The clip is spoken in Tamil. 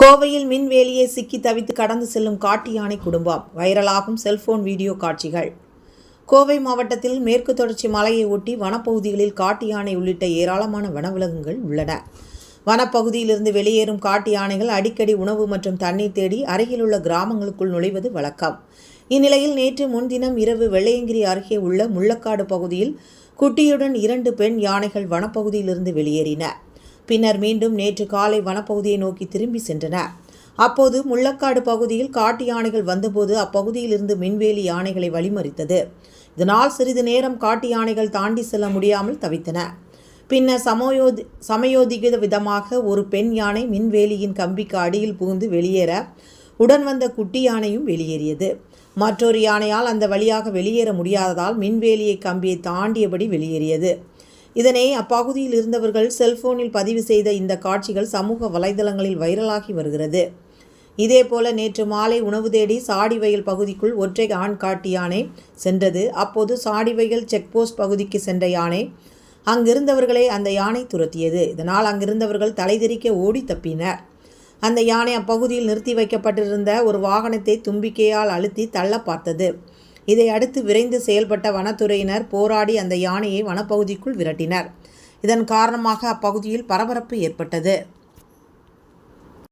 கோவையில் மின்வேலியை சிக்கி தவித்து கடந்து செல்லும் காட்டு யானை குடும்பம். வைரலாகும் செல்போன் வீடியோ காட்சிகள். கோவை மாவட்டத்தில் மேற்கு தொடர்ச்சி மலையை ஒட்டி வனப்பகுதிகளில் காட்டு யானை உள்ளிட்ட ஏராளமான வனவிலங்குகள் உள்ளன. வனப்பகுதியிலிருந்து வெளியேறும் காட்டு யானைகள் அடிக்கடி உணவு மற்றும் தண்ணீர் தேடி அருகிலுள்ள கிராமங்களுக்குள் நுழைவது வழக்கம். இந்நிலையில் நேற்று முன்தினம் இரவு வெள்ளையங்கிரி அருகே உள்ள முள்ளக்காடு பகுதியில் குட்டியுடன் 2 பெண் யானைகள் வனப்பகுதியிலிருந்து வெளியேறின. பின்னர் மீண்டும் நேற்று காலை வனப்பகுதியை நோக்கி திரும்பி சென்றன. அப்போது முள்ளக்காடு பகுதியில் காட்டு யானைகள் வந்தபோது அப்பகுதியிலிருந்து மின்வேலி யானைகளை வழிமறித்தது. இதனால் சிறிது நேரம் காட்டு யானைகள் தாண்டி செல்ல முடியாமல் தவித்தன. பின்னர் சமயோதித விதமாக ஒரு பெண் யானை மின்வேலியின் கம்பிக்கு அடியில் புகுந்து வெளியேற உடன் வந்த குட்டி யானையும் வெளியேறியது. மற்றொரு யானையால் அந்த வழியாக வெளியேற முடியாததால் மின்வேலியை கம்பியை தாண்டியபடி வெளியேறியது. இதனை அப்பகுதியில் இருந்தவர்கள் செல்போனில் பதிவு செய்த இந்த காட்சிகள் சமூக வலைதளங்களில் வைரலாகி வருகிறது. இதேபோல நேற்று மாலை உணவு தேடி சாடிவயல் பகுதிக்குள் ஒற்றை ஆண் காட்டு யானை சென்றது. அப்போது சாடிவயல் செக்போஸ்ட் பகுதிக்கு சென்ற யானை அங்கிருந்தவர்களை அந்த யானை துரத்தியது. இதனால் அங்கிருந்தவர்கள் தலைதெறிக்க ஓடி தப்பினர். அந்த யானை அப்பகுதியில் நிறுத்தி வைக்கப்பட்டிருந்த ஒரு வாகனத்தை தும்பிக்கையால் அழுத்தி தள்ள பார்த்தது. இதை அடுத்து விரைந்து செயல்பட்ட வனத்துறையினர் போராடி அந்த யானையை வனப்பகுதிக்குள் விரட்டினர். இதன் காரணமாக அப்பகுதியில் பரபரப்பு ஏற்பட்டது.